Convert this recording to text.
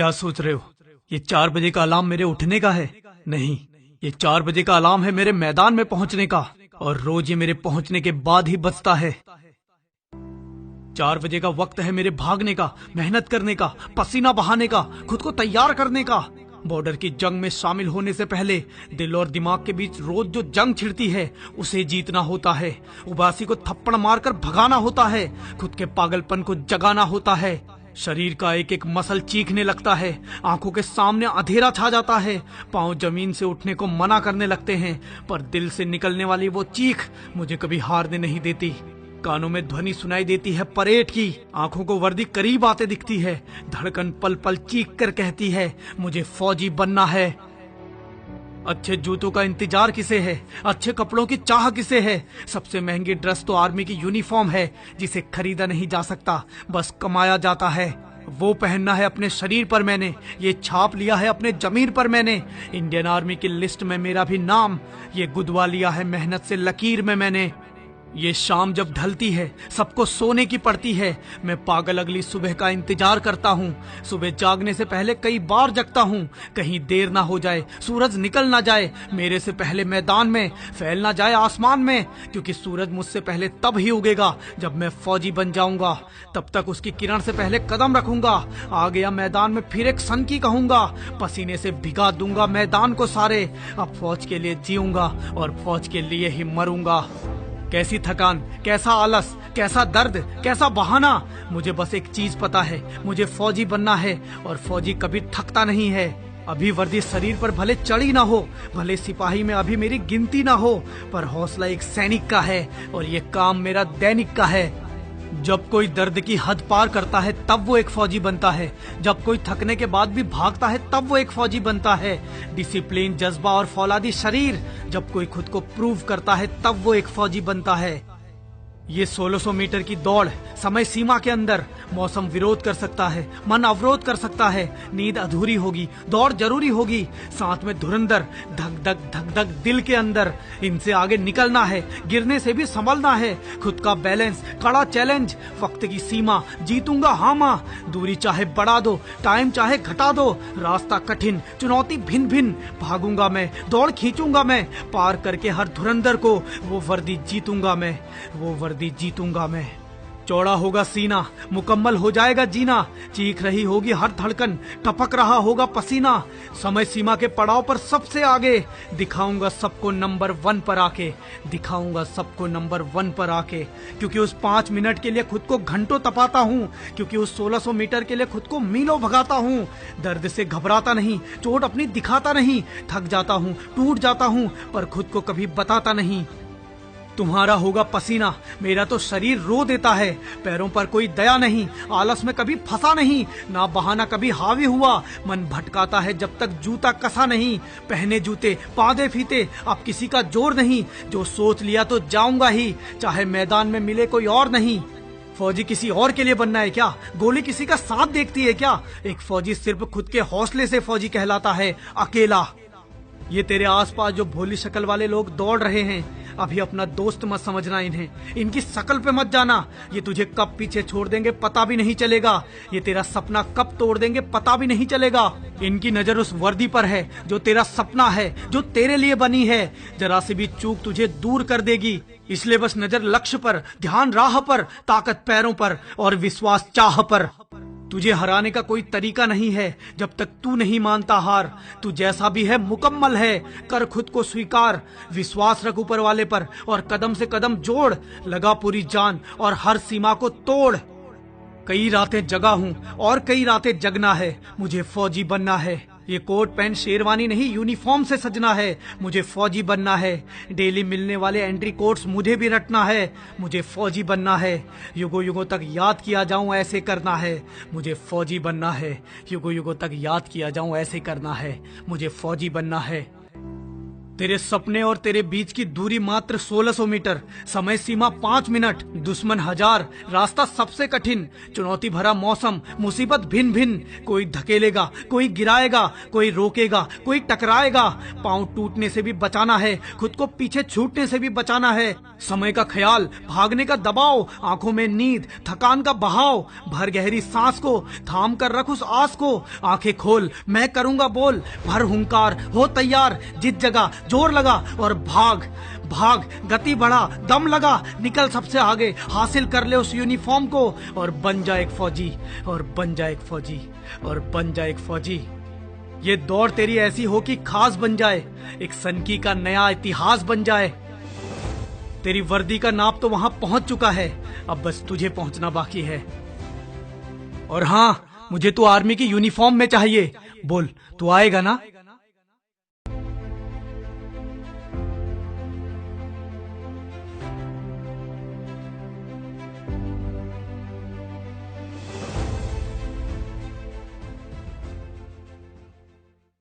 क्या सोच रहे हो? ये 4 बजे का अलार्म मेरे उठने का है? नहीं, ये 4 बजे का अलार्म है मेरे मैदान में पहुंचने का, और रोज ये मेरे पहुंचने के बाद ही बजता है। 4 बजे का वक्त है मेरे भागने का, मेहनत करने का, पसीना बहाने का, खुद को तैयार करने का। बॉर्डर की जंग में शामिल होने से पहले दिल और दिमाग के बीच रोज जो जंग छिड़ती है उसे जीतना होता है। उबासी को थप्पड़ मारकर भगाना होता है, खुद के पागलपन को जगाना होता है। शरीर का एक एक मसल चीखने लगता है, आंखों के सामने अंधेरा छा जाता है, पांव जमीन से उठने को मना करने लगते हैं, पर दिल से निकलने वाली वो चीख मुझे कभी हारने नहीं देती। कानों में ध्वनि सुनाई देती है परेड की, आंखों को वर्दी करीब आते दिखती है, धड़कन पल पल चीख कर कहती है मुझे फौजी बनना है। अच्छे जूतों का इंतजार किसे है? अच्छे कपड़ों की चाह किसे है? सबसे महंगी ड्रेस तो आर्मी की यूनिफॉर्म है, जिसे खरीदा नहीं जा सकता, बस कमाया जाता है। वो पहनना है अपने शरीर पर मैंने, ये छाप लिया है अपने जमीर पर मैंने। इंडियन आर्मी की लिस्ट में मेरा भी नाम, ये गुदवा लिया है मेहनत से लकीर में मैंने। ये शाम जब ढलती है सबको सोने की पड़ती है, मैं पागल अगली सुबह का इंतजार करता हूँ। सुबह जागने से पहले कई बार जगता हूँ, कहीं देर ना हो जाए, सूरज निकल ना जाए मेरे से पहले मैदान में, फैल ना जाए आसमान में, क्योंकि सूरज मुझसे पहले तब ही उगेगा जब मैं फौजी बन जाऊंगा। तब तक उसकी किरण से पहले कदम रखूंगा, आ गया मैदान में फिर एक सन की कहूंगा, पसीने से भिगा दूंगा मैदान को सारे। अब फौज के लिए जीऊंगा और फौज के लिए ही मरूंगा। कैसी थकान, कैसा आलस, कैसा दर्द, कैसा बहाना, मुझे बस एक चीज पता है, मुझे फौजी बनना है, और फौजी कभी थकता नहीं है। अभी वर्दी शरीर पर भले चढ़ी ना हो, भले सिपाही में अभी मेरी गिनती ना हो, पर हौसला एक सैनिक का है और ये काम मेरा दैनिक का है। जब कोई दर्द की हद पार करता है तब वो एक फौजी बनता है, जब कोई थकने के बाद भी भागता है तब वो एक फौजी बनता है। डिसिप्लिन, जज्बा और फौलादी शरीर, जब कोई खुद को प्रूव करता है तब वो एक फौजी बनता है। ये 1600 मीटर की दौड़ समय सीमा के अंदर, मौसम विरोध कर सकता है, मन अवरोध कर सकता है, नींद अधूरी होगी, दौड़ जरूरी होगी, साथ में धुरंधर धक धक दिल के अंदर। इनसे आगे निकलना है, गिरने से भी संभलना है, खुद का बैलेंस, कड़ा चैलेंज, वक्त की सीमा, जीतूंगा हाँ माँ, दूरी चाहे बढ़ा दो, टाइम चाहे घटा दो, रास्ता कठिन, चुनौती भिन्न भिन्न, भागूंगा मैं, दौड़ खींचूंगा मैं, पार करके हर धुरंधर को वो वर्दी जीतूंगा मैं, वो वर्दी जीतूंगा मैं। चौड़ा होगा सीना, मुकम्मल हो जाएगा जीना, चीख रही होगी हर धड़कन, टपक रहा होगा पसीना, समय सीमा के पड़ाव पर सबसे आगे, दिखाऊंगा सबको नंबर 1 पर आके, दिखाऊंगा सबको नंबर 1 पर आके। क्योंकि उस 5 मिनट के लिए खुद को घंटों तपाता हूँ, क्योंकि उस 1600 मीटर के लिए खुद को मीलों भगाता हूँ। दर्द से घबराता नहीं, चोट अपनी दिखाता नहीं, थक जाता हूँ, टूट जाता हूँ, पर खुद को कभी बताता नहीं। तुम्हारा होगा पसीना, मेरा तो शरीर रो देता है, पैरों पर कोई दया नहीं, आलस में कभी फंसा नहीं, ना बहाना कभी हावी हुआ, मन भटकाता है जब तक जूता कसा नहीं, पहने जूते पादे फीते, अब किसी का जोर नहीं, जो सोच लिया तो जाऊंगा ही, चाहे मैदान में मिले कोई और नहीं। फौजी किसी और के लिए बनना है क्या? गोली किसी का साथ देखती है क्या? एक फौजी सिर्फ खुद के हौसले से फौजी कहलाता है, अकेला। ये तेरे आसपास जो भोली शक्ल वाले लोग दौड़ रहे हैं, अभी अपना दोस्त मत समझना इन्हें, इनकी शक्ल पे मत जाना, ये तुझे कब पीछे छोड़ देंगे पता भी नहीं चलेगा, ये तेरा सपना कब तोड़ देंगे पता भी नहीं चलेगा। इनकी नजर उस वर्दी पर है जो तेरा सपना है, जो तेरे लिए बनी है, जरा सी भी चूक तुझे दूर कर देगी। इसलिए बस नजर लक्ष्य पर, ध्यान राह पर, ताकत पैरों पर और विश्वास चाह पर। तुझे हराने का कोई तरीका नहीं है जब तक तू नहीं मानता हार, तू जैसा भी है मुकम्मल है, कर खुद को स्वीकार, विश्वास रख ऊपर वाले पर और कदम से कदम जोड़, लगा पूरी जान और हर सीमा को तोड़। कई रातें जगा हूँ और कई रातें जगना है, मुझे फौजी बनना है। ये कोट पैंट शेरवानी नहीं, यूनिफॉर्म से सजना है, मुझे फौजी बनना है। डेली मिलने वाले एंट्री कोट्स मुझे भी रटना है, मुझे फौजी बनना है। युगों युगों तक याद किया जाऊं ऐसे करना है, मुझे फौजी बनना है। युगों युगों तक याद किया जाऊं ऐसे करना है, मुझे फौजी बनना है। तेरे सपने और तेरे बीच की दूरी मात्र 1600 मीटर, समय सीमा 5 मिनट, दुश्मन 1000, रास्ता सबसे कठिन, चुनौती भरा मौसम, मुसीबत भिन्न भिन्न, कोई धकेलेगा, कोई गिराएगा, कोई रोकेगा, कोई टकराएगा। पांव टूटने से भी बचाना है, खुद को पीछे छूटने से भी बचाना है। समय का ख्याल, भागने का दबाव, आंखों में नींद, थकान का बहाव, भर गहरी सांस को, थाम कर रख उस आस को, आंखें खोल, मैं करूंगा बोल, भर हुंकार, हो तैयार, जित जगह जोर लगा और भाग भाग, गति बढ़ा, दम लगा, निकल सबसे आगे, हासिल कर ले उस यूनिफॉर्म को और बन जा एक फौजी, और बन जा एक फौजी, और बन जा एक फौजी। ये दौड़ तेरी ऐसी हो कि खास बन जाए, एक सनकी का नया इतिहास बन जाए। तेरी वर्दी का नाप तो वहां पहुंच चुका है, अब बस तुझे पहुंचना बाकी है। और हाँ, मुझे तो आर्मी की यूनिफॉर्म में चाहिए। बोल, तू आएगा ना?